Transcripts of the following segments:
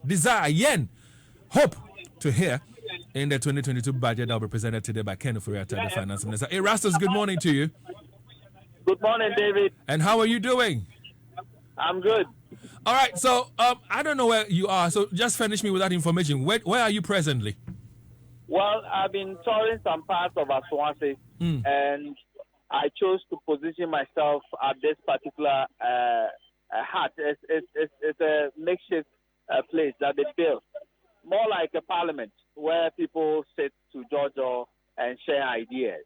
desire, yen, hope to hear in the 2022 budget that will be presented today by Ken Ofori-Atta, the Finance Minister. Erastus, good morning to you. Good morning, David. And how are you doing? I'm good. All right, so I don't know where you are, so just furnish me with that information. Where are you presently? Well, I've been touring some parts of Aswance, and I chose to position myself at this particular hut. It's a makeshift place that they built, more like a parliament where people sit to judge and share ideas.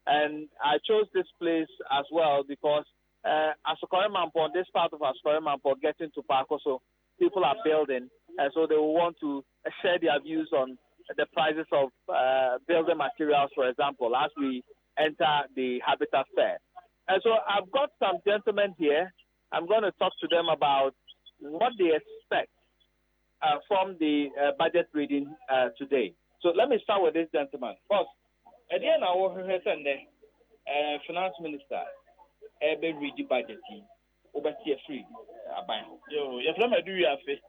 And I chose this place as well because Asokore Mampo, this part of Asokore Mampo, getting to Parko, so people are building, and so they will want to share their views on the prices of building materials, for example, as we enter the Habitat Fair. And so I've got some gentlemen here. I'm going to talk to them about what they expect from the budget reading today. So let me start with this gentleman. First, at the end of our Finance Minister, be read the budget. Over free. Yo, if I'm a do you have it,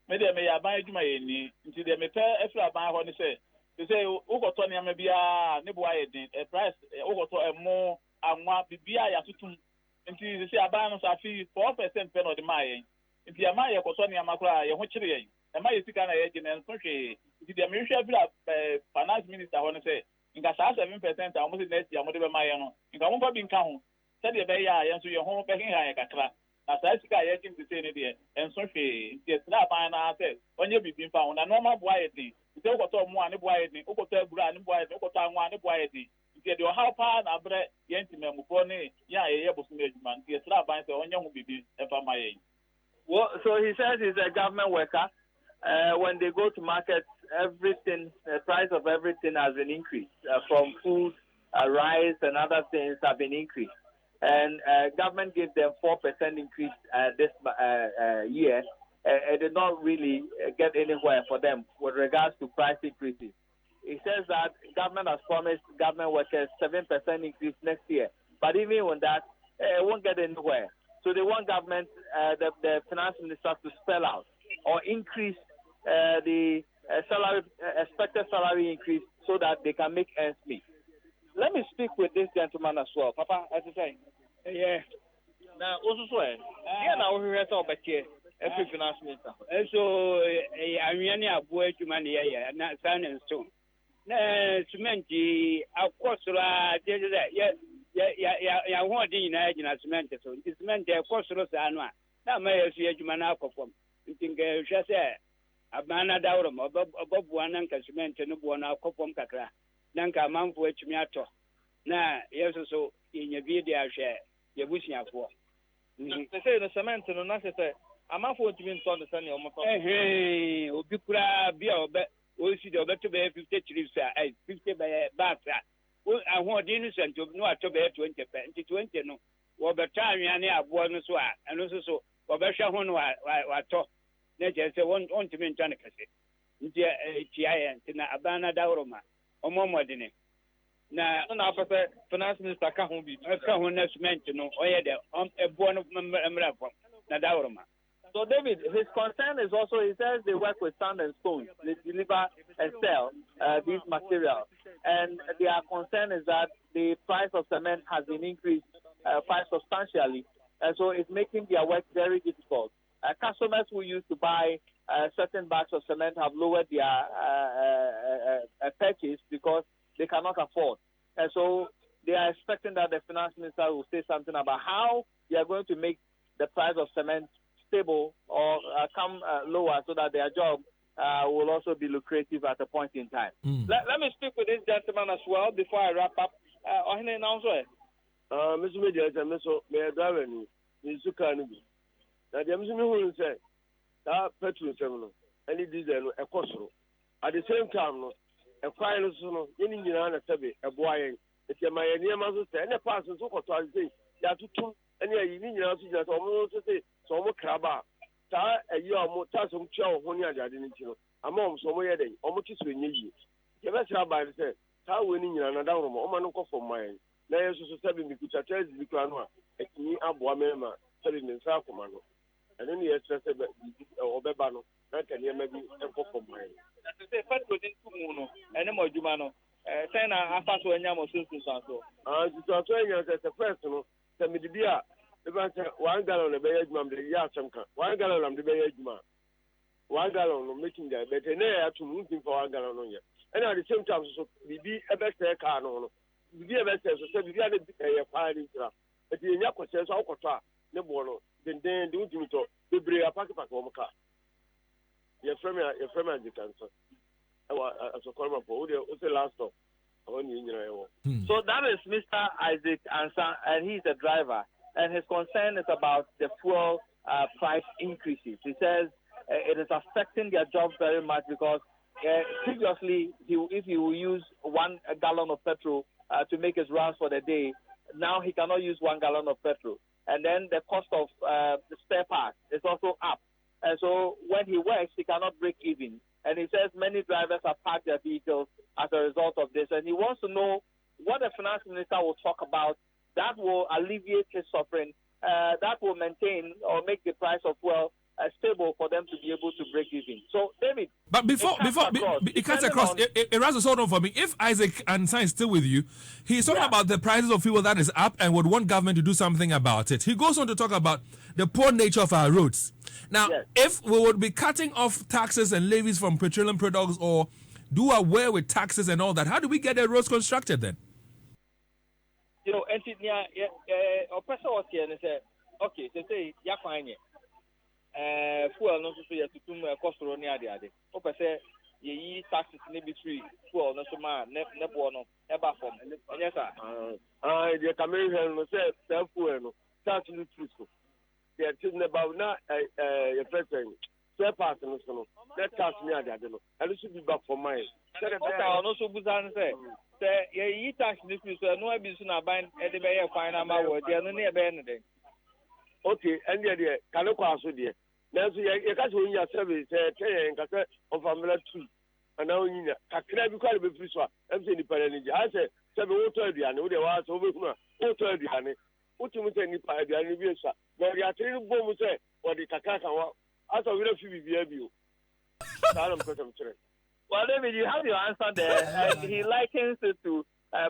maybe I may abide my any into the meter if I buy what they say. They say, Ogotonia may be a nebuay a price, Ogoto a more and one be I have to until you say a balance of 4% pen of the Mayan. If you are my Ogotonia Macra, your Hochiri, and my Sikana agent and Sochi, if the American Finance Minister, I want to say, in Gasa 7%, almost next year, whatever Mayano, in Kampa being count, said the Bay, and so your home packing high a as I think to say it, and so she gets that by an said, when you be found, a normal quietly, you don't go to one quietly, Okoto Brand, Okotan one quietly, you get your how part of bread, Yantimum, Pony, able to make man, get slap by the onion will be my age. Well, so he says he's a government worker. When they go to market, everything, the price of everything has been increased, from food, rice, and other things have been increased. And government gave them 4% increase this year. It did not really get anywhere for them with regards to price increases. It says that government has promised government workers 7% increase next year. But even with that, it won't get anywhere. So they want government, the finance minister, to spell out or increase the expected salary increase so that they can make ends meet. Let me speak with this gentleman as well. Papa, as you say. Yeah. Now, also, now we have to here. Every finance minister. So, I'm really a boy to money, not sand and stone. Cement, of course, yeah, what do you know in a cement? So, it's meant, of course, now may see a human alcohol. You think, just a banana down above one and cement and one alcohol cacra. Nanka man for Chimiato. Na, yes, so in your video share, you're wishing for. They say the cement and the say, I'm not for to be on the sunny on my phone. Hey, Obicura, be our bet, we'll see the better be 50 trips, 50 by a bath. I want innocent to know to be 20, no. What the time you are near one as well, and also so, or Besha Hono, I talk. Nature say, one to be in Tanakasi. Tia, Tina Abana Dauroma. Omo dine na after finance minister ka ho bi ka ho na cement no oye de ebo no mra fam na daworoma. So David, his concern is also, he says they work with sand and stone, they deliver and sell these materials, and their concern is that the price of cement has been increased quite substantially, and so it's making their work very difficult. Customers who used to buy certain bags of cement have lowered their purchase because they cannot afford. And so they are expecting that the finance minister will say something about how they are going to make the price of cement stable or come lower so that their job will also be lucrative at a point in time. Let me speak with this gentleman as well before I wrap up. Mr. Media, Mr. Driver, Mr. Carnegie. Now, the Mr. say that petrol terminal, any diesel, a cost. At the same time, a final son, any United States, a boy, it's a my near mother, and a person so called say, that two, and you need to almost say, so much crabba. A year more tassum chow, when you are didn't know. A mom somewhere, almost when you. The best rabbi said, how winning another room, or man for mine. Now, you should 7 because I tell you, a key up 1 member, telling in South Commando. And then you stress or Bebano, that can hear maybe a for mine. First, we didn't know, and more Jumano. Send a fast when Yamo Susan. So I'm saying as a personal, send me the beer. The 1 gallon of beige mum, the Yashamka, 1 gallon of the beige man. 1 gallon of making that, but an air to moving for 1 gallon on you. And at the same time, so be a best car no. Be a best, so we had a fire in trap. But the Yako says, I'll control the bono, then do to the bring a packet of car. Your friend, you can say. As a corner for the last stop. So that is Mr. Isaac Ansa, and he's a driver. And his concern is about the fuel price increases. He says it is affecting their job very much because previously, if he will use 1 gallon of petrol to make his rounds for the day, now he cannot use 1 gallon of petrol. And then the cost of the spare parts is also up. And so when he works, he cannot break even. And he says many drivers have parked their vehicles as a result of this. And he wants to know what the finance minister will talk about that will alleviate his suffering, that will maintain or make the price of fuel stable for them to be able to break even. So, David. But before it cuts across, Erastus, hold on for me. If Isaac Ansa is still with you, he's talking about the prices of fuel that is up and would want government to do something about it. He goes on to talk about the poor nature of our roads. Now, if we would be cutting off taxes and levies from petroleum products or do away with taxes and all that, how do we get the roads constructed then? You know, and a person was here and said, okay, they say, you're fine. Fuel no so ya tutum cost ro ni ade ade o pese ye taxes ni be free fuel no so ma ne bo no e ba form enye sa the Cameroon no say fuel no tax ni free so they are thinking about na your person spare parts no so no that tax ni ade ade no and should be back for mine say no so buzan say ye tax ni free so no abi so na ban e de be ye kwan na ma wo de no ne e be ne de. Okay, and the Kanoko also dear. Now, you can't win your service, of Family 2. And now, Kakra, you can't be free. I'm saying the Paraniji. I said, 7 water, and there was over water, and what you say, the anniversary. Now, you are telling Bomu, say, or the Kakaka, as a real view. Well, David, you have your answer there. He likens it to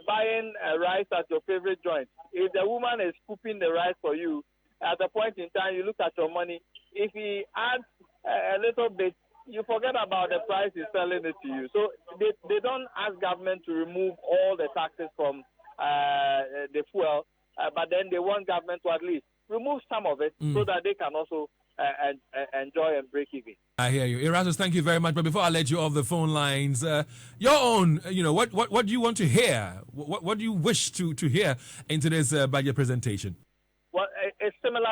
buying rice at your favorite joint. If the woman is scooping the rice for you, at the point in time, you look at your money. If he adds a little bit, you forget about the price he's selling it to you. So they don't ask government to remove all the taxes from the fuel, but then they want government to at least remove some of it so that they can also enjoy and break even. I hear you. Erastus, thank you very much. But before I let you off the phone lines, your own, what do you want to hear? What do you wish to hear in today's budget presentation? Well, it's similar